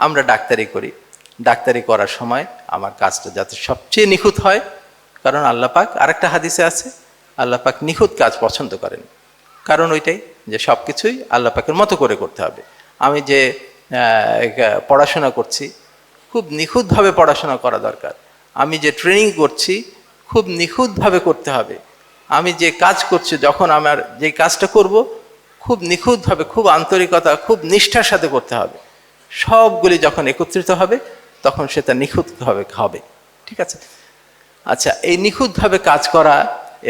আমরা ডাক্তারি করি, ডাক্তারি করার সময় আমার কাজটা যাতে সবচেয়ে নিখুঁত হয়, কারণ আল্লাহ পাক আরেকটা হাদিসে আছে, আল্লাহ পাক নিখুঁত কাজ পছন্দ করেন। কারণ ওইটাই যে সব কিছুই আল্লাহ পাকের মতো করে করতে হবে। আমি যে পড়াশোনা করছি, খুব নিখুঁতভাবে পড়াশোনা করা দরকার। আমি যে ট্রেনিং করছি, খুব নিখুঁতভাবে করতে হবে। আমি যে কাজ করছি, যখন আমার যে কাজটা করব, খুব নিখুঁতভাবে, খুব আন্তরিকতা, খুব নিষ্ঠার সাথে করতে হবে। সবগুলি যখন একত্রিত হবে, তখন সেটা নিখুঁতভাবে হবে। ঠিক আছে? আচ্ছা, এই নিখুঁতভাবে কাজ করা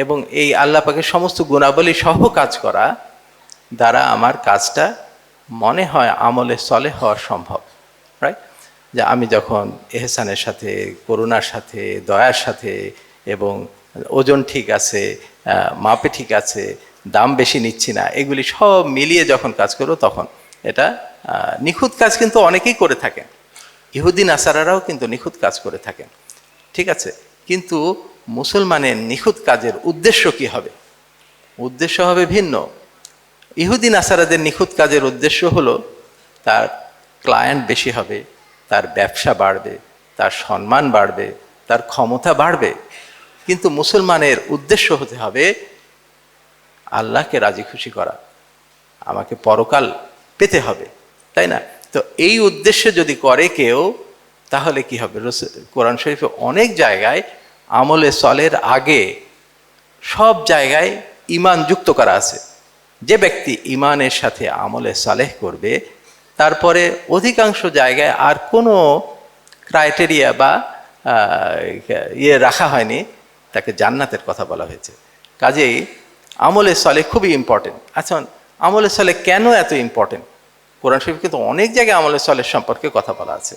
এবং এই আল্লাহ পাকের সমস্ত গুণাবলী সহ কাজ করা দ্বারা আমার কাজটা মনে হয় আমলে সলেহ হওয়া সম্ভব। রাইট? যে আমি যখন এহসানের সাথে, করুণার সাথে, দয়ার সাথে, এবং ওজন ঠিক আছে, মাপে ঠিক আছে, দাম বেশি নিচ্ছি না, এগুলি সব মিলিয়ে যখন কাজ করো, তখন এটা নিখুঁত কাজ কিন্তু অনেকেই করে থাকেন। ইহুদি নাসারারাও কিন্তু নিখুঁত কাজ করে থাকেন। ঠিক আছে? কিন্তু মুসলমানের নিখুঁত কাজের উদ্দেশ্য কি হবে? উদ্দেশ্য হবে ভিন্ন। ইহুদি নাসারাদের নিখুঁত কাজের উদ্দেশ্য হলো তার ক্লায়েন্ট বেশি হবে, তার ব্যবসা বাড়বে, তার সম্মান বাড়বে, তার ক্ষমতা বাড়বে। কিন্তু মুসলমানের উদ্দেশ্য হতে হবে আল্লাহকে রাজি খুশি করা, আমাকে পরকাল পেতে হবে, তাই না? তো এই উদ্দেশ্যে যদি করে কেউ, তাহলে কি হবে? কোরআন শরীফে অনেক জায়গায় আমলে সলের আগে সব জায়গায় ঈমান যুক্ত করা আছে। যে ব্যক্তি ঈমানের সাথে আমলে সালেহ করবে, তারপরে অধিকাংশ জায়গায় আর কোনো ক্রাইটেরিয়া বা রাখা হয়নি, তাকে জান্নাতের কথা বলা হয়েছে। কাজেই আমলে সালেহ খুবই ইম্পর্টেন্ট। আচ্ছা, আমলে সালেহ কেন এত ইম্পর্টেন্ট? কোরআন শরীফ কিন্তু অনেক জায়গায় আমলে সলেহ সম্পর্কে কথা বলা আছে।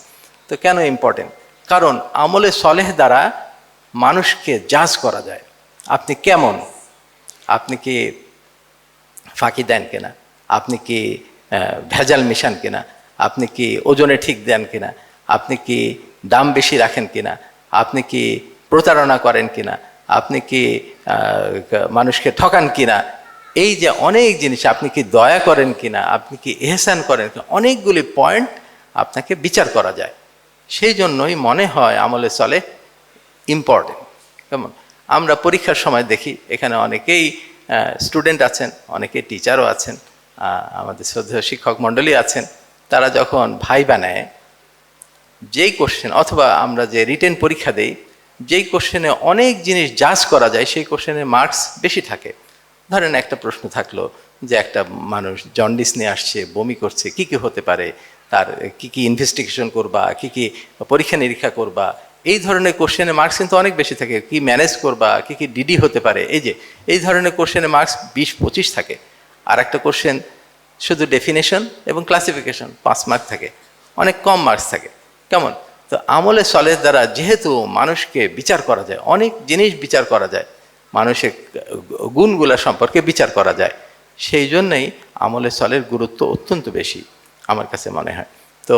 তো কেন ইম্পর্টেন্ট? কারণ আমলে সলেহ দ্বারা মানুষকে জাজ করা যায়। আপনি কেমন? আপনি কি ফাঁকি দেন কিনা? আপনি কি ভেজাল মিশান কিনা? আপনি কি ওজনে ঠিক দেন কিনা? আপনি কি দাম বেশি রাখেন কিনা? আপনি কি প্রতারণা করেন কিনা? আপনি কি মানুষকে ঠকান কিনা? এই যে অনেক জিনিস, আপনি কি দয়া করেন কিনা? আপনি কি ইহসান করেন কিনা? অনেকগুলি পয়েন্ট আপনাকে বিচার করা যায়। সেই জন্যই মনে হয় আমলে সলেহ ইম্পর্টেন্ট। কেমন? আমরা পরীক্ষার সময় দেখি, এখানে অনেকেই স্টুডেন্ট আছেন, অনেকে টিচারও আছেন, আমাদের শ্রদ্ধেয় শিক্ষক মণ্ডলী আছেন। তারা যখন ভাইবা নেয়, যেই কোশ্চেন, অথবা আমরা যে রিটেন পরীক্ষা দেই, যেই কোশ্চেনে অনেক জিনিস জাজ করা যায়, সেই কোশ্চেনে মার্কস বেশি থাকে। ধরেন একটা প্রশ্ন থাকলো যে একটা মানুষ জন্ডিস নিয়ে আসছে, বমি করছে, কি কি হতে পারে, তার কি কি ইনভেস্টিগেশন করবা, কি কি পরীক্ষা নিরীক্ষা করবা, এই ধরনের কোশ্চেনে মার্কস কিন্তু অনেক বেশি থাকে। কি ম্যানেজ করবা, কি কি ডিডি হতে পারে, এই ধরনের কোশ্চেনে মার্কস 20-25 থাকে। আর একটা কোশ্চেন শুধু ডেফিনেশন এবং ক্লাসিফিকেশন, 5 মার্ক থাকে, অনেক কম মার্কস থাকে। কেমন? তো আমলে সলেহ দ্বারা যেহেতু মানুষকে বিচার করা যায়, অনেক জিনিস বিচার করা যায়, মানুষের গুণগুলা সম্পর্কে বিচার করা যায়, সেই জন্যই আমলে সলের গুরুত্ব অত্যন্ত বেশি আমার কাছে মনে হয়। তো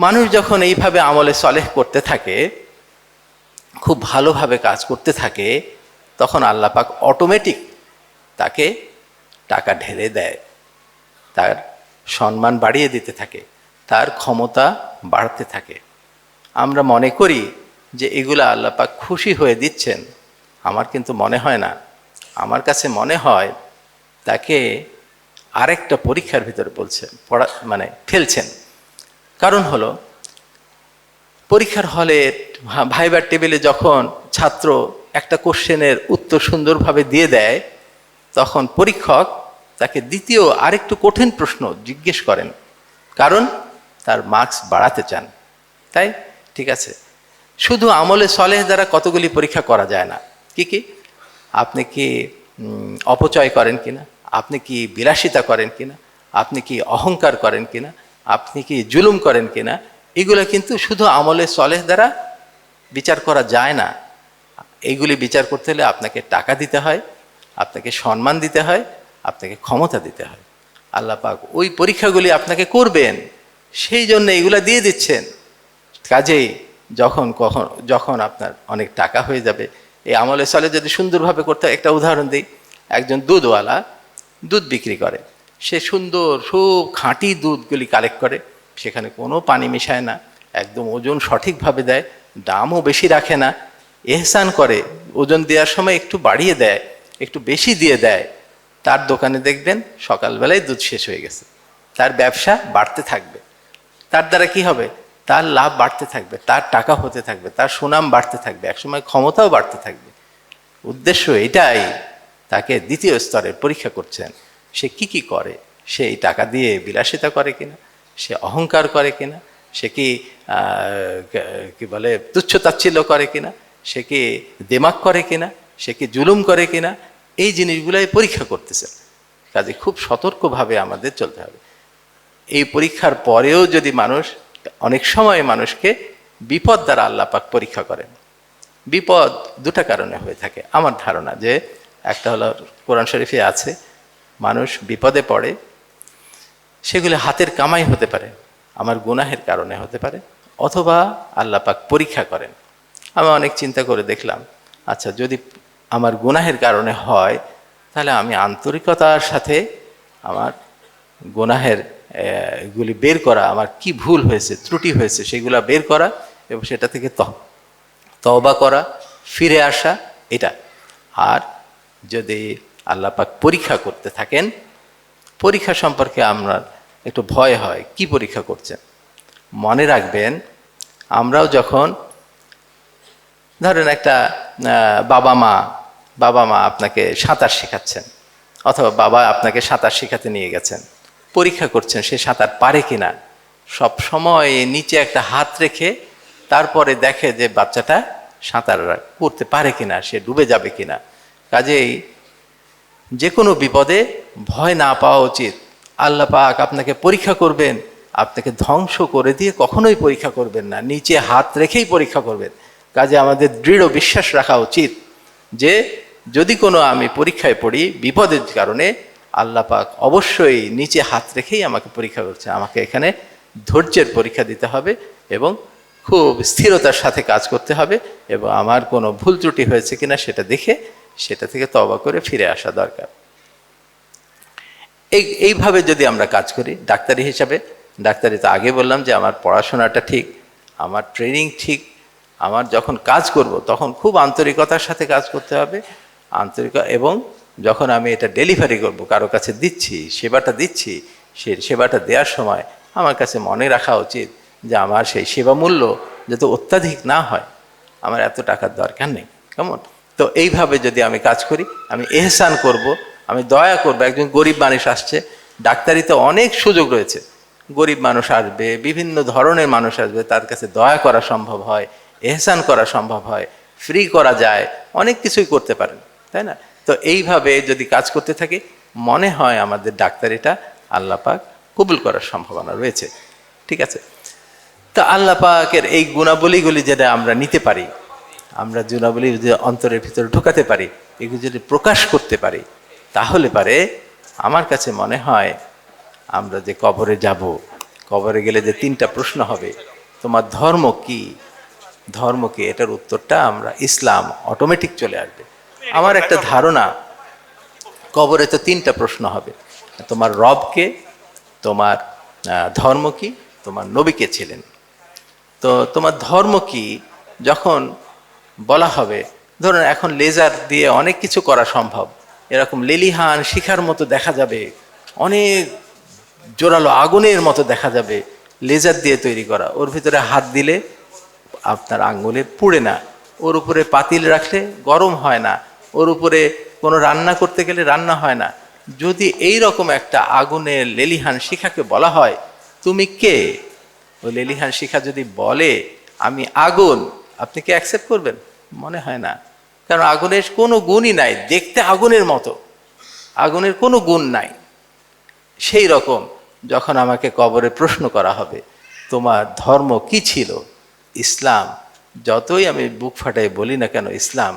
মানুষ যখন এইভাবে আমলে সলেহ করতে থাকে, খুব ভালোভাবে কাজ করতে থাকে, তখন আল্লাহ পাক অটোমেটিক তাকে টাকা ঢেলে দেয়, তার সম্মান বাড়িয়ে দিতে থাকে, তার ক্ষমতা বাড়তে থাকে। আমরা মনে করি যে এগুলো আল্লাহ পাক খুশি হয়ে দিচ্ছেন, আমার কিন্তু মনে হয় না। আমার কাছে মনে হয় তাকে আরেকটা পরীক্ষার ভিতরে বলছেন, ফেলছেন। কারণ হলো, পরীক্ষার হলে ভাইবার টেবিলে যখন ছাত্র একটা কোশ্চেনের উত্তর সুন্দরভাবে দিয়ে দেয়, তখন পরীক্ষক তাকে দ্বিতীয় আরেকটু কঠিন প্রশ্ন জিজ্ঞেস করেন, কারণ তার মার্কস বাড়াতে চান। তাই? ঠিক আছে, শুধু আমলে সলেহ দ্বারা কতগুলি পরীক্ষা করা যায় না। কি কি? আপনি কি অপচয় করেন কিনা? আপনি কি বিলাসিতা করেন কিনা? আপনি কি অহংকার করেন কিনা? আপনি কি জুলুম করেন কিনা? এগুলো কিন্তু শুধু আমলে সলেহ দ্বারা বিচার করা যায় না। এইগুলি বিচার করতে হলে আপনাকে টাকা দিতে হয়, আপনাকে সম্মান দিতে হয়, আপনাকে ক্ষমতা দিতে হয়। আল্লাহ পাক ওই পরীক্ষাগুলি আপনাকে করবেন, সেই জন্য এগুলা দিয়ে দিচ্ছেন। কাজেই যখন আপনার অনেক টাকা হয়ে যাবে, এই আমলে সলেহ যদি সুন্দরভাবে করতে হয়, একটা উদাহরণ দিই। একজন দুধওয়ালা দুধ বিক্রি করে, সে সুন্দর খুব খাঁটি দুধগুলি কালেক্ট করে, সেখানে কোনো পানি মিশায় না, একদম ওজন সঠিকভাবে দেয়, দামও বেশি রাখে না, এহসান করে, ওজন দেওয়ার সময় একটু বাড়িয়ে দেয়, একটু বেশি দিয়ে দেয়। তার দোকানে দেখবেন সকালবেলায় দুধ শেষ হয়ে গেছে, তার ব্যবসা বাড়তে থাকবে। তার দ্বারা কি হবে? তার লাভ বাড়তে থাকবে, তার টাকা হতে থাকবে, তার সুনাম বাড়তে থাকবে, একসময় ক্ষমতাও বাড়তে থাকবে। উদ্দেশ্য এটাই, তাকে দ্বিতীয় স্তরের পরীক্ষা করছেন, সে কি কি করে, সে এই টাকা দিয়ে বিলাসিতা করে কিনা, সে অহংকার করে কিনা, সে কি কি বলে তুচ্ছতাচ্ছিল্য করে কিনা, সে কি দেমাক করে কিনা, সে কি জুলুম করে কিনা, এই জিনিসগুলাই পরীক্ষা করতেছেন। কাজে খুব সতর্কভাবে আমাদের চলতে হবে। এই পরীক্ষার পরেও যদি মানুষ, অনেক সময় মানুষকে বিপদ দ্বারা আল্লাহ পাক পরীক্ষা করেন। বিপদ দুটা কারণে হয়ে থাকে আমার ধারণা, যে একটা হলো কোরআন শরীফে আছে, মানুষ বিপদে পড়ে, সেগুলো হাতের কামাই হতে পারে, আমার গুনাহের কারণে হতে পারে, অথবা আল্লাহ পাক পরীক্ষা করেন। আমি অনেক চিন্তা করে দেখলাম, আচ্ছা যদি আমার গুনাহের কারণে হয়, তাহলে আমি আন্তরিকতার সাথে আমার গুনাহের এগুলি বের করা, আমার কি ভুল হয়েছে, ত্রুটি হয়েছে, সেগুলা বের করা এবং সেটা থেকে তওবা করা, ফিরে আসা, এটা। আর যদি আল্লাহ পাক পরীক্ষা করতে থাকেন, পরীক্ষা সম্পর্কে আমরা একটু ভয় হয়, কি পরীক্ষা করছেন। মনে রাখবেন, আমরাও যখন ধরেন একটা বাবা মা আপনাকে সাঁতার শেখাচ্ছেন, অথবা বাবা আপনাকে সাঁতার শেখাতে নিয়ে গেছেন, পরীক্ষা করছেন সে সাঁতার পারে কিনা। সব সময় নিচে একটা হাত রেখে তারপরে দেখে যে বাচ্চাটা সাঁতার করতে পারে কিনা, সে ডুবে যাবে কিনা। কাজেই যে কোনো বিপদে ভয় না পাওয়া উচিত। আল্লাহ পাক আপনাকে পরীক্ষা করবেন, আপনাকে ধ্বংস করে দিয়ে কখনোই পরীক্ষা করবেন না, নিচে হাত রেখেই পরীক্ষা করবেন। কাজে আমাদের দৃঢ় বিশ্বাস রাখা উচিত যে যদি কোনো আমি পরীক্ষায় পড়ি বিপদের কারণে, আল্লাহ পাক অবশ্যই নিচে হাত রেখেই আমাকে পরীক্ষা করছে। আমাকে এখানে ধৈর্যের পরীক্ষা দিতে হবে এবং খুব স্থিরতার সাথে কাজ করতে হবে, এবং আমার কোনো ভুল ত্রুটি হয়েছে কিনা সেটা দেখে সেটা থেকে তওবা করে ফিরে আসা দরকার। এইভাবে যদি আমরা কাজ করি ডাক্তারি হিসাবে, ডাক্তারি তো আগে বললাম যে আমার পড়াশোনাটা ঠিক, আমার ট্রেনিং ঠিক, আমার যখন কাজ করব তখন খুব আন্তরিকতার সাথে কাজ করতে হবে, এবং যখন আমি এটা ডেলিভারি করব, কারো কাছে দিচ্ছি, সেবাটা দিচ্ছি, সেই সেবাটা দেওয়ার সময় আমার কাছে মনে রাখা উচিত যে আমার সেই সেবা মূল্য যাতে অত্যাধিক না হয়, আমার এত টাকার দরকার নেই, কেমন। তো এইভাবে যদি আমি কাজ করি, আমি এহসান করব, আমি দয়া করব। একজন গরিব মানুষ আসছে, ডাক্তারিতে অনেক সুযোগ রয়েছে, গরিব মানুষ আসবে, বিভিন্ন ধরনের মানুষ আসবে, তার কাছে দয়া করা সম্ভব হয়, এহসান করা সম্ভব হয়, ফ্রি করা যায়, অনেক কিছুই করতে পারেন, তাই না? তো এইভাবে যদি কাজ করতে থাকি, মনে হয় আমাদের ডাক্তারিটা আল্লাহ পাক কবুল করার সম্ভাবনা রয়েছে। ঠিক আছে, তো আল্লাহ পাকের এই গুণাবলীগুলি যেটা আমরা নিতে পারি, আমরা গুণাবলী যে অন্তরের ভিতরে ঢোকাতে পারি, এগুলো যদি প্রকাশ করতে পারি, তাহলে পারে আমার কাছে মনে হয় আমরা যে কবরে যাব, কবরে গেলে যে তিনটা প্রশ্ন হবে, তোমার ধর্ম কি, ধর্ম কি, এটার উত্তরটা আমরা ইসলাম অটোমেটিক চলে আসবে। আমার একটা ধারণা, কবরে তো তিনটা প্রশ্ন হবে, তোমার রব কে, তোমার ধর্ম কি, তোমার নবী কে ছিলেন। তো তোমার ধর্ম কি যখন বলা হবে, ধরুন এখন লেজার দিয়ে অনেক কিছু করা সম্ভব, এরকম লেলিহান শিখার মতো দেখা যাবে, অনেক জোরালো আগুনের মতো দেখা যাবে, লেজার দিয়ে তৈরি করা, ওর ভিতরে হাত দিলে আপনার আঙ্গুলে পুড়ে না, ওর উপরে পাতিল রাখলে গরম হয় না, ওর উপরে কোনো রান্না করতে গেলে রান্না হয় না। যদি এই রকম একটা আগুনের লেলিহান শিখাকে বলা হয় তুমি কে, ওই লেলিহান শিখা যদি বলে আমি আগুন, আপনি কি অ্যাকসেপ্ট করবেন? মনে হয় না, কারণ আগুনের কোনো গুণই নাই, দেখতে আগুনের মতো, আগুনের কোনো গুণ নাই। সেই রকম যখন আমাকে কবরে প্রশ্ন করা হবে তোমার ধর্ম কি ছিল, ইসলাম, যতই আমি বুক ফাটাই বলি না কেন ইসলাম,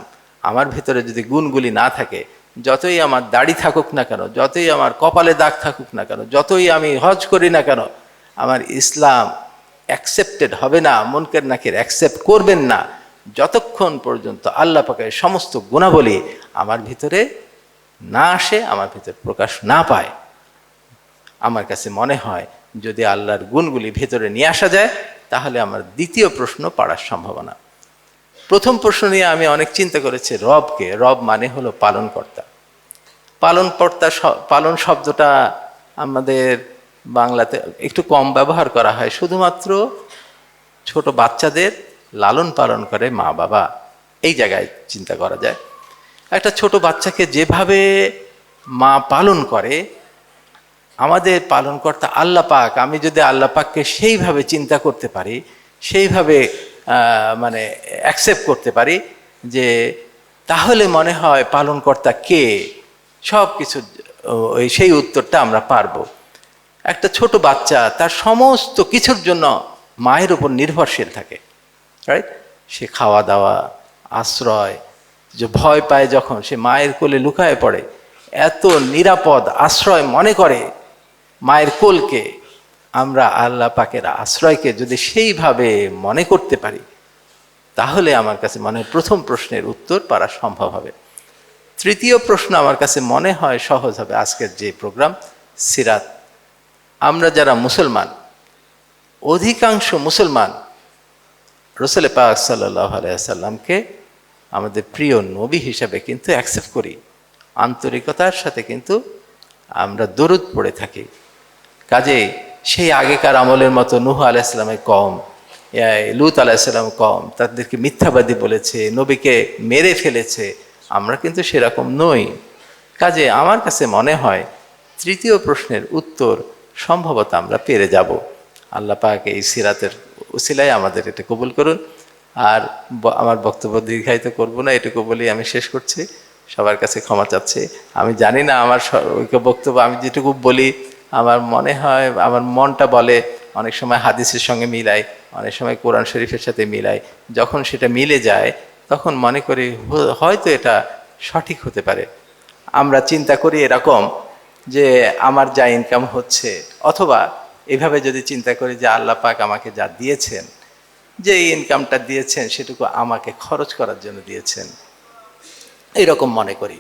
আমার ভিতরে যদি গুণগুলি না থাকে, যতই আমার দাড়ি থাকুক না কেন, যতই আমার কপালে দাগ থাকুক না কেন, যতই আমি হজ করি না কেন, আমার ইসলাম অ্যাকসেপ্টেড হবে না, মুনকার নাকির অ্যাকসেপ্ট করবেন না, যতক্ষণ পর্যন্ত আল্লাহ পাকের সমস্ত গুণাবলী আমার ভিতরে না আসে, আমার ভিতরে প্রকাশ না পায়। আমার কাছে মনে হয় যদি আল্লাহর গুণগুলি ভেতরে নিয়ে আসা যায়, তাহলে আমার দ্বিতীয় প্রশ্ন পারার সম্ভাবনা। প্রথম প্রশ্ন নিয়ে আমি অনেক চিন্তা করেছি রবকে। রব মানে হলো পালনকর্তা। পালন শব্দটা আমাদের বাংলাতে একটু কম ব্যবহার করা হয়, শুধুমাত্র ছোট বাচ্চাদের লালন পালন করে মা বাবা, এই জায়গায় চিন্তা করা যায়। একটা ছোট বাচ্চাকে যেভাবে মা পালন করে, আমাদের পালনকর্তা আল্লাহ পাক, আমি যদি আল্লাহ পাককে সেইভাবে চিন্তা করতে পারি, সেইভাবে মানে অ্যাকসেপ্ট করতে পারি, যে তাহলে মনে হয় পালনকর্তা কে, সব কিছু সেই উত্তরটা আমরা পারবো। একটা ছোট বাচ্চা তার সমস্ত কিছুর জন্য মায়ের উপর নির্ভরশীল থাকে, রাইট? সে খাওয়া দাওয়া, আশ্রয়, যে ভয় পায় যখন সে মায়ের কোলে লুকায় পড়ে, এত নিরাপদ আশ্রয় মনে করে মায়ের কোলকে। আমরা আল্লাহ পাকের আশ্রয়কে যদি সেইভাবে মনে করতে পারি, তাহলে আমার কাছে মনে হয় প্রথম প্রশ্নের উত্তর পারা সম্ভব হবে। তৃতীয় প্রশ্ন আমার কাছে মনে হয় সহজ হবে। আজকের যে প্রোগ্রাম সিরাত, আমরা যারা মুসলমান, অধিকাংশ মুসলমান রাসূল পাক সাল্লাল্লাহু আলাইহি ওয়াসাল্লামকে আমাদের প্রিয় নবী হিসাবে কিন্তু অ্যাকসেপ্ট করি, আন্তরিকতার সাথে কিন্তু আমরা দরুদ পড়ে থাকি। কাজে সেই আগেকার আমলের মতো নূহ আলাইহিস সালামের কওম, লূত আলাইহিস সালাম কওম তাদেরকে মিথ্যাবাদী বলেছে, নবীকে মেরে ফেলেছে, আমরা কিন্তু সেরকম নই। কাজে আমার কাছে মনে হয় তৃতীয় প্রশ্নের উত্তর সম্ভবত আমরা পেরে যাব। আল্লাহ পাক এই সিরাতের উসিলায় আমাদের এটা কবুল করুন। আর আমার বক্তব্য দীর্ঘায়িত করব না, এটুকু বলেই আমি শেষ করছি। সবার কাছে ক্ষমা চাচ্ছি। আমি জানি না আমার বক্তব্য, আমি যেটুকু বলি আমার মনে হয়, আমার মনটা বলে, অনেক সময় হাদিসের সঙ্গে মিলাই, অনেক সময় কোরআন শরীফের সাথে মিলাই। যখন সেটা মিলে যায় তখন মনে করি হয়তো এটা সঠিক হতে পারে। আমরা চিন্তা করি এরকম যে আমার যা ইনকাম হচ্ছে, অথবা এভাবে যদি চিন্তা করি যে আল্লাহ পাক আমাকে যা দিয়েছেন, যে ইনকামটা দিয়েছেন সেটুকু আমাকে খরচ করার জন্য দিয়েছেন, এরকম মনে করি।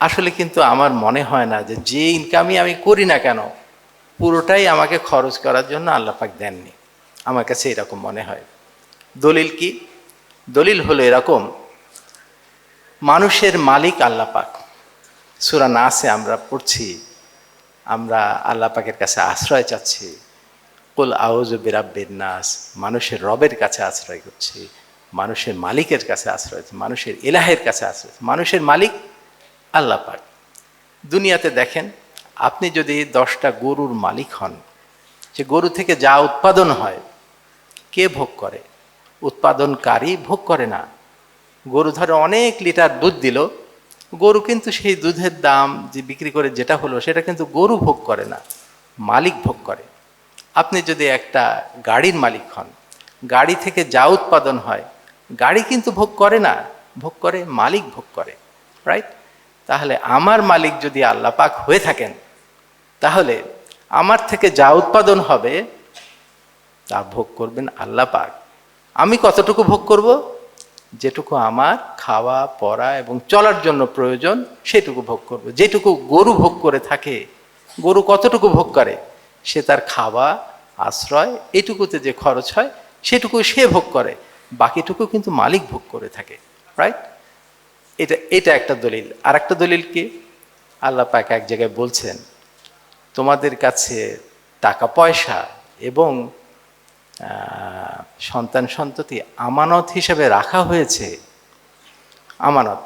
আসলে কিন্তু আমার মনে হয় না যে ইনকামই আমি করি না কেন, পুরোটাই আমাকে খরচ করার জন্য আল্লাহ পাক দেননি। আমার কাছে এরকম মনে হয়। দলিল কি? দলিল হলো এরকম, মানুষের মালিক আল্লাহ পাক। সূরা নাসে আমরা পড়ছি, আমরা আল্লাহ পাকের কাছে আশ্রয় চাচ্ছি, কুল আউযু বিরাব্বিন নাস, মানুষের রবের কাছে আশ্রয় করছি, মানুষের মালিকের কাছে আশ্রয়, মানুষের ইলাহের কাছে আশ্রয়। মানুষের মালিক আল্লাহ পাক। দুনিয়াতে দেখেন, আপনি যদি 10টা গরুর মালিক হন, যে গরু থেকে যা উৎপাদন হয় কে ভোগ করে? উৎপাদনকারী ভোগ করে না। গরু ধরে অনেক লিটার দুধ দিল, গরু কিন্তু সেই দুধের দাম যে বিক্রি করে যেটা হলো সেটা কিন্তু গরু ভোগ করে না, মালিক ভোগ করে। আপনি যদি একটা গাড়ির মালিক হন, গাড়ি থেকে যা উৎপাদন হয় গাড়ি কিন্তু ভোগ করে না, ভোগ করে মালিক ভোগ করে, রাইট? তাহলে আমার মালিক যদি আল্লাহ পাক হয়ে থাকেন, তাহলে আমার থেকে যা উৎপাদন হবে তা ভোগ করবেন আল্লাহ পাক। আমি কতটুকু ভোগ করব? যেটুকু আমার খাওয়া পরা এবং চলার জন্য প্রয়োজন সেটুকু ভোগ করব। যেটুকু গরু ভোগ করে থাকে, গরু কতটুকু ভোগ করে? সে তার খাওয়া, আশ্রয়, এটুকুতে যে খরচ হয় সেটুকু সে ভোগ করে, বাকিটুকু কিন্তু মালিক ভোগ করে থাকে, রাইট? এটা একটা দলিল। আর একটা দলিল কি? আল্লাহ পাক এক জায়গায় বলছেন, তোমাদের কাছে টাকা পয়সা এবং সন্তান সন্ততি আমানত হিসেবে রাখা হয়েছে। আমানত।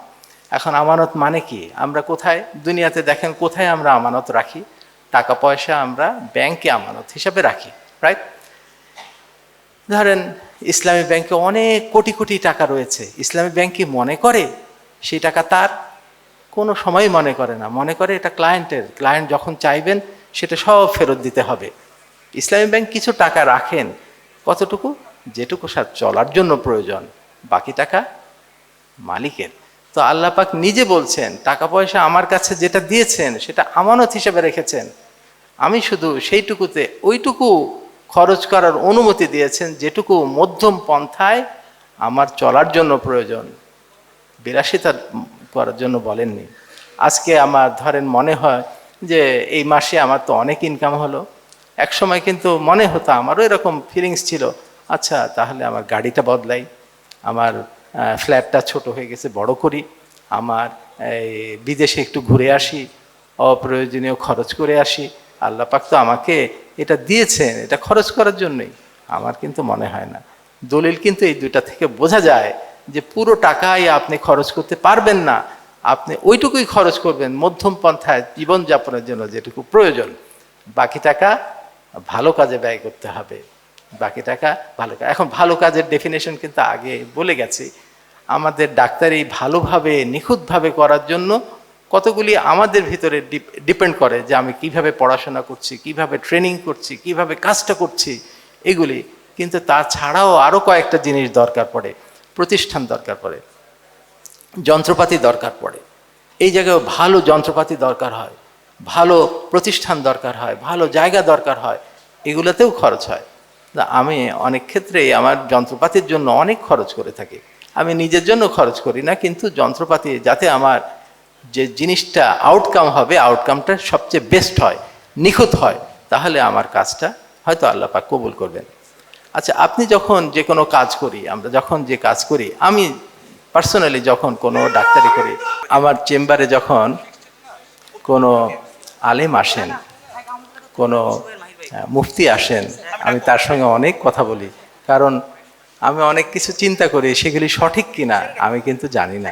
এখন আমানত মানে কি? আমরা কোথায় দুনিয়াতে দেখেন কোথায় আমরা আমানত রাখি? টাকা পয়সা আমরা ব্যাংকে আমানত হিসাবে রাখি, রাইট? ধরেন ইসলামী ব্যাংকে অনেক কোটি কোটি টাকা রয়েছে, ইসলামী ব্যাংক কি মনে করে সেই টাকা তার? কোনো সময় মনে করে না, মনে করে এটা ক্লায়েন্টের, ক্লায়েন্ট যখন চাইবেন সেটা সব ফেরত দিতে হবে। ইসলামী ব্যাংক কিছু টাকা রাখেন, কতটুকু? যেটুকু চলার জন্য প্রয়োজন, বাকি টাকা মালিকের। তো আল্লাহ পাক নিজে বলছেন, টাকা পয়সা আমার কাছে যেটা দিয়েছেন সেটা আমানত হিসেবে রেখেছেন, আমি শুধু সেইটুকুতে ওইটুকু খরচ করার অনুমতি দিয়েছেন যেটুকু মধ্যম পন্থায় আমার চলার জন্য প্রয়োজন, বিলাসিতা করার জন্য বলেননি। আজকে আমার ধরেন মনে হয় যে এই মাসে আমার তো অনেক ইনকাম হলো, এক সময় কিন্তু মনে হতো, আমারও এরকম ফিলিংস ছিল, আচ্ছা তাহলে আমার গাড়িটা বদলাই, আমার ফ্ল্যাটটা ছোট হয়ে গেছে বড় করি, আমার এই বিদেশে একটু ঘুরে আসি, অপ্রয়োজনীয় খরচ করে আসি। আল্লাহ পাক তো আমাকে এটা দিয়েছেন এটা খরচ করার জন্যই। আমার কিন্তু মনে হয় না। দলিল কিন্তু এই দুইটা থেকে বোঝা যায় যে পুরো টাকাই আপনি খরচ করতে পারবেন না, আপনি ওইটুকুই খরচ করবেন মধ্যম পন্থায় জীবনযাপনের জন্য যেটুকু প্রয়োজন। বাকি টাকা ভালো কাজে ব্যয় করতে হবে, বাকি টাকা ভালো কাজ। এখন ভালো কাজের ডেফিনেশন কিন্তু আগে বলে গেছি। আমাদের ডাক্তারি ভালোভাবে নিখুঁতভাবে করার জন্য কতগুলি আমাদের ভিতরে ডিপেন্ড করে, যে আমি কিভাবে পড়াশোনা করছি, কিভাবে ট্রেনিং করছি, কিভাবে কাজটা করছি, এগুলি। কিন্তু তাছাড়াও আরও কয়েকটা জিনিস দরকার পড়ে, প্রতিষ্ঠান দরকার পড়ে, যন্ত্রপাতি দরকার পড়ে। এই জায়গায় ভালো যন্ত্রপাতি দরকার হয়, ভালো প্রতিষ্ঠান দরকার হয়, ভালো জায়গা দরকার হয়, এগুলোতেও খরচ হয়। আমি অনেক ক্ষেত্রেই আমার যন্ত্রপাতির জন্য অনেক খরচ করে থাকি। আমি নিজের জন্য খরচ করি না, কিন্তু যন্ত্রপাতি যাতে আমার যে জিনিসটা আউটকাম হবে, আউটকামটা সবচেয়ে বেস্ট হয়, নিখুঁত হয়, তাহলে আমার কাজটা হয়তো আল্লাহ পাক কবুল করবেন। আচ্ছা, আপনি যখন যে কোনো কাজ করি, আমরা যখন যে কাজ করি, আমি পার্সোনালি যখন কোনো ডাক্তারি করি, আমার চেম্বারে যখন কোনো আলেম আসেন, কোনো মুফতি আসেন, আমি তার সঙ্গে অনেক কথা বলি, কারণ আমি অনেক কিছু চিন্তা করি, সেগুলি সঠিক কিনা আমি কিন্তু জানি না।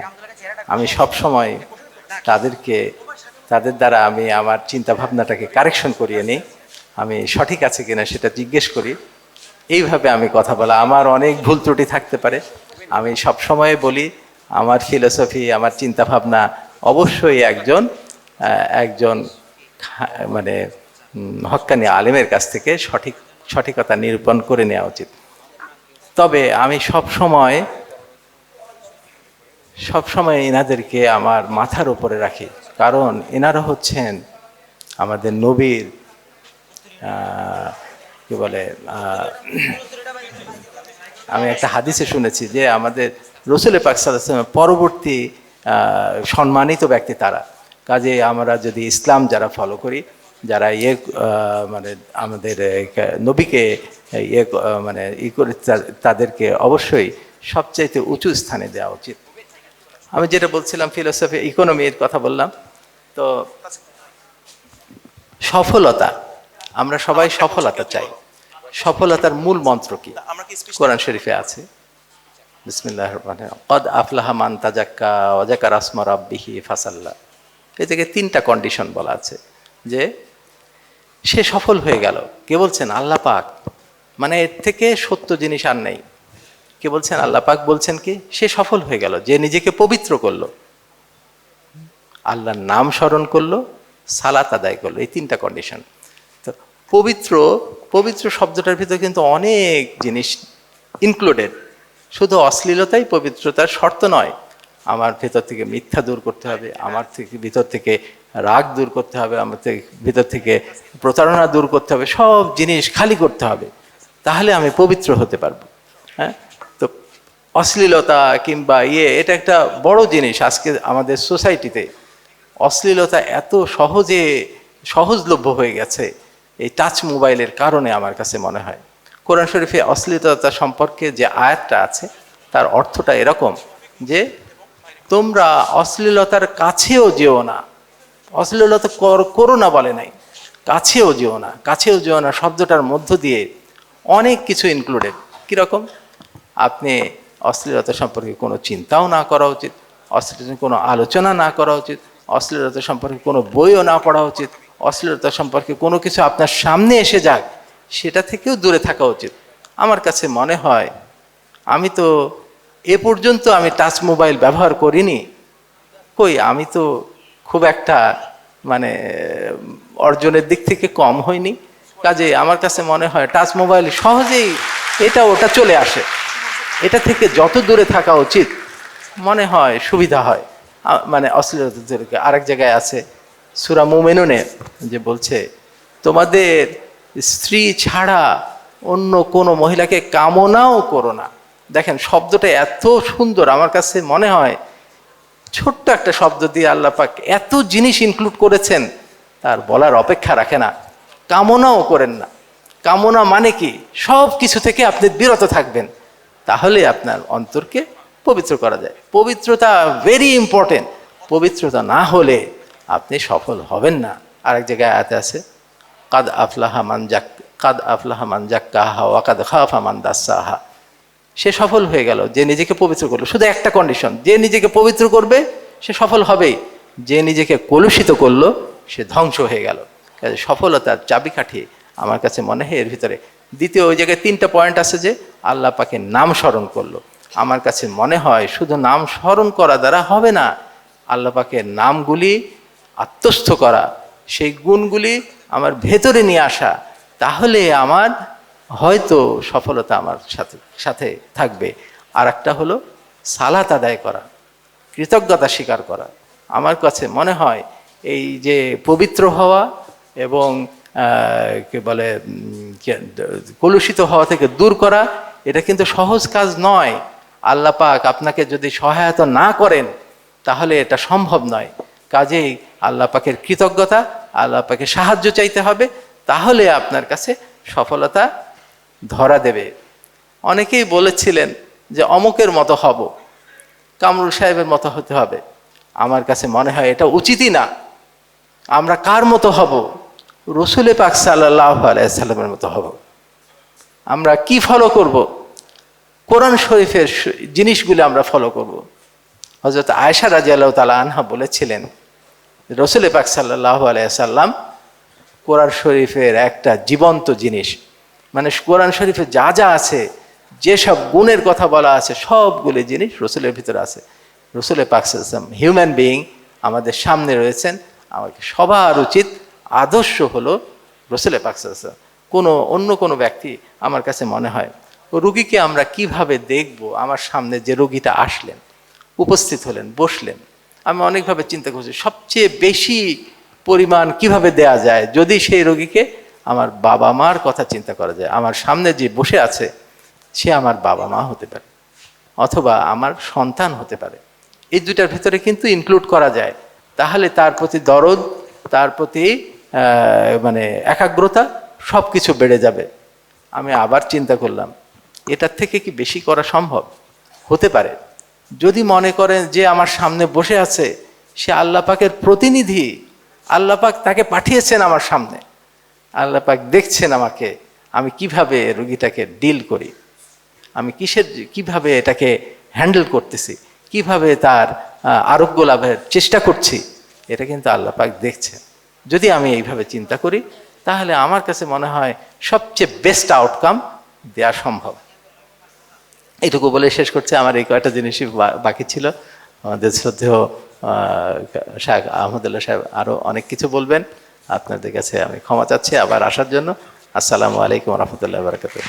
আমি সব সময় তাদের দ্বারা আমি আমার চিন্তা ভাবনাটাকে কারেকশন করিয়ে নিই, আমি সঠিক আছে কিনা সেটা জিজ্ঞেস করি। এইভাবে আমি কথা বলা, আমার অনেক ভুল ত্রুটি থাকতে পারে। আমি সব সময় বলি, আমার ফিলোসফি, আমার চিন্তা ভাবনা অবশ্যই একজন মানে হক্কানি আলেমের কাছ থেকে সঠিকতা নিরূপণ করে নেওয়া উচিত। তবে আমি সবসময় এনাদেরকে আমার মাথার উপরে রাখি, কারণ এনারা হচ্ছেন আমাদের নবীর কি বলে, আমি একটা হাদিসে শুনেছি যে আমাদের রসুল পাক সাল্লাল্লাহু আলাইহি ওয়াসাল্লাম পরবর্তী সম্মানিত ব্যক্তি তারা। কাজে আমরা যদি ইসলাম যারা ফলো করি, যারা মানে আমাদের নবীকে মানে করে, তাদেরকে অবশ্যই সবচাইতে উঁচু স্থানে দেওয়া উচিত। আমি যেটা বলছিলাম, ফিলোসফি ইকোনমির কথা বললাম, তো সফলতা, আমরা সবাই সফলতা চাই। সফলতার মূল মন্ত্র কি? কোরআন শরীফে আছে, বিসমিল্লাহির রহমানির রহিম, ক্বাদ আফলাহা মান তাযাক্কা ওয়া যাকারা ইসমা রাব্বিহি ফাসাল্লা। এই থেকে 3টা কন্ডিশন বলা আছে যে সে সফল হয়ে গেল। কে বলছেন? আল্লাহ পাক। মানে এর থেকে সত্য জিনিস আর নেই। কে বলছেন? আল্লাহ পাক বলছেন কি? সে সফল হয়ে গেল, যে নিজেকে পবিত্র করলো, আল্লাহর নাম স্মরণ করলো, সালাত আদায় করলো। এই 3টা কন্ডিশন। তো পবিত্র শব্দটার ভিতরে কিন্তু অনেক জিনিস ইনক্লুডেড। শুধু অশ্লীলতাই পবিত্রতার শর্ত নয়। আমার ভেতর থেকে মিথ্যা দূর করতে হবে, আমার ভিতর থেকে রাগ দূর করতে হবে, আমার ভিতর থেকে প্রতারণা দূর করতে হবে, সব জিনিস খালি করতে হবে, তাহলে আমি পবিত্র হতে পারবো। হ্যাঁ, তো অশ্লীলতা কিংবা এটা একটা বড় জিনিস। আজকে আমাদের সোসাইটিতে অশ্লীলতা এত সহজলভ্য হয়ে গেছে এই টাচ মোবাইলের কারণে। আমার কাছে মনে হয় কোরআন শরীফে অশ্লীলতা সম্পর্কে যে আয়াতটা আছে, তার অর্থটা এরকম যে তোমরা অশ্লীলতার কাছেও যেও না। অশ্লীলতা করো না বলে নাই, কাছেও যেও না। কাছেও যেও না শব্দটার মধ্য দিয়ে অনেক কিছু ইনক্লুডেড। কীরকম? আপনি অশ্লীলতা সম্পর্কে কোনো চিন্তাও না করা উচিত, অশ্লীলতা কোনো আলোচনা না করা উচিত, অশ্লীলতা সম্পর্কে কোনো বইও না পড়া উচিত, অশ্লীলতা সম্পর্কে কোনো কিছু আপনার সামনে এসে যাক সেটা থেকেও দূরে থাকা উচিত। আমার কাছে মনে হয়, আমি তো এ পর্যন্ত আমি টাচ মোবাইল ব্যবহার করিনি। কই, আমি তো খুব একটা মানে অর্জনের দিক থেকে কম হয়নি। কাজে আমার কাছে মনে হয় টাচ মোবাইল সহজেই এটা ওটা চলে আসে, এটা থেকে যত দূরে থাকা উচিত মনে হয় সুবিধা হয়। মানে অশ্লীলতা আরেক জায়গায় আছে সূরা মুমিনুনে, যে বলছে তোমাদের স্ত্রী ছাড়া অন্য কোনো মহিলাকে কামনাও করো না। দেখেন শব্দটা এত সুন্দর, আমার কাছে মনে হয় ছোট্ট একটা শব্দ দিয়ে আল্লাহ পাক এত জিনিস ইনক্লুড করেছেন, তার বলার অপেক্ষা রাখে না। কামনাও করেন না, কামনা মানে কি? সব কিছু থেকে আপনি বিরত থাকবেন, তাহলে আপনার অন্তরকে পবিত্র করা যায়। পবিত্রতা ভেরি ইম্পর্টেন্ট। পবিত্রতা না হলে আপনি সফল হবেন না। আরেক জায়গায় আয়াতে আছে, কাদ আফলাহা মান জাক্কাহা ওয়া কাদ খাফা মান দাসসাহা। সে সফল হয়ে গেল যে নিজেকে পবিত্র করলো। শুধু একটা কন্ডিশন, যে নিজেকে পবিত্র করবে সে সফল হবেই, যে নিজেকে কলুষিত করলো সে ধ্বংস হয়ে গেল। কাজে সফলতার চাবিকাঠি আমার কাছে মনে হয় এর ভিতরে। দ্বিতীয়, ওই জায়গায় 3টা পয়েন্ট আছে যে আল্লাহ পাকের নাম স্মরণ করলো। আমার কাছে মনে হয় শুধু নাম স্মরণ করা দ্বারা হবে না, আল্লাহ পাকের নামগুলি আত্মস্থ করা, সেই গুণগুলি আমার ভেতরে নিয়ে আসা, তাহলে আমার হয়তো সফলতা আমার সাথে সাথে থাকবে। আর একটা হলো সালাত আদায় করা, কৃতজ্ঞতা স্বীকার করা। আমার কাছে মনে হয় এই যে পবিত্র হওয়া এবং কে বলে কলুষিত হওয়া থেকে দূর করা, এটা কিন্তু সহজ কাজ নয়। আল্লাহ পাক আপনাকে যদি সহায়তা না করেন তাহলে এটা সম্ভব নয়। কাজেই আল্লাহ পাকের কৃতজ্ঞতা, আল্লাহ পাকের সাহায্য চাইতে হবে, তাহলে আপনার কাছে সফলতা ধরা দেবে। অনেকেই বলেছিলেন যে অমুকের মতো হব, কামরুল সাহেবের মতো হতে হবে। আমার কাছে মনে হয় এটা উচিতই না। আমরা কার মতো হব? রসুল পাক সাল্লাল্লাহু আলাইহি সাল্লামের মতো হব। আমরা কি ফলো করব? কোরআন শরীফের জিনিসগুলো আমরা ফলো করব। হযরত আয়েশা রাদিয়াল্লাহু তাআলা আনহা বলেছিলেন, রসুল পাক সাল্লাল্লাহু আলাইহি সাল্লাম কোরআন শরীফের একটা জীবন্ত জিনিস। মানে কোরআন শরীফে যা যা আছে, যেসব গুণের কথা বলা আছে, সবগুলি জিনিস রসুলের ভিতরে আছে। রসুল পাক সাল্লাল্লাহু আলাইহি সাল্লাম হিউম্যান বিইং আমাদের সামনে রয়েছেন। আমাকে সবার উচিত আদর্শ হলো রসুল পাক সাল্লাল্লাহু আলাইহি সাল্লাম। অন্য কোনো ব্যক্তি আমার কাছে মনে হয়, রুগীকে আমরা কিভাবে দেখব? আমার সামনে যে রোগীটা আসলেন, উপস্থিত হলেন, বসলেন, আমি অনেকভাবে চিন্তা করছি সবচেয়ে বেশি পরিমাণ কিভাবে দেয়া যায়। যদি সেই রোগীকে আমার বাবা মার কথা চিন্তা করা যায়, আমার সামনে যে বসে আছে সে আমার বাবা মা হতে পারে, অথবা আমার সন্তান হতে পারে। এই দুটার ভিতরে কিন্তু ইনক্লুড করা যায়। তাহলে তার প্রতি দরদ, তার প্রতি মানে একাগ্রতা, সব কিছু বেড়ে যাবে। আমি আবার চিন্তা করলাম, এটার থেকে কি বেশি করা সম্ভব? হতে পারে। যদি মনে করেন যে আমার সামনে বসে আছে সে আল্লাহ পাকের প্রতিনিধি, আল্লাহ পাক তাকে পাঠিয়েছেন আমার সামনে, আল্লাহ পাক দেখছেন আমাকে, আমি কিভাবে রোগীটাকে ডিল করি, আমি কিভাবে এটাকে হ্যান্ডেল করতেছি, কিভাবে তার আরোগ্য লাভের চেষ্টা করছি, এটা কিন্তু আল্লাহ পাক দেখছেন। যদি আমি এইভাবে চিন্তা করি তাহলে আমার কাছে মনে হয় সবচেয়ে বেস্ট আউটকাম দেওয়া সম্ভব। এইটুকু বলে শেষ করছে। আমার এই কয়েকটা জিনিসই বাকি ছিল। আমাদের শ্রদ্ধেয় শাহ আহমদুল্লাহ সাহেব আরও অনেক কিছু বলবেন। আপনাদের কাছে আমি ক্ষমা চাচ্ছি আবার আসার জন্য। আসসালামু আলাইকুম রহমতুল্লাহ বারাকাতুহু।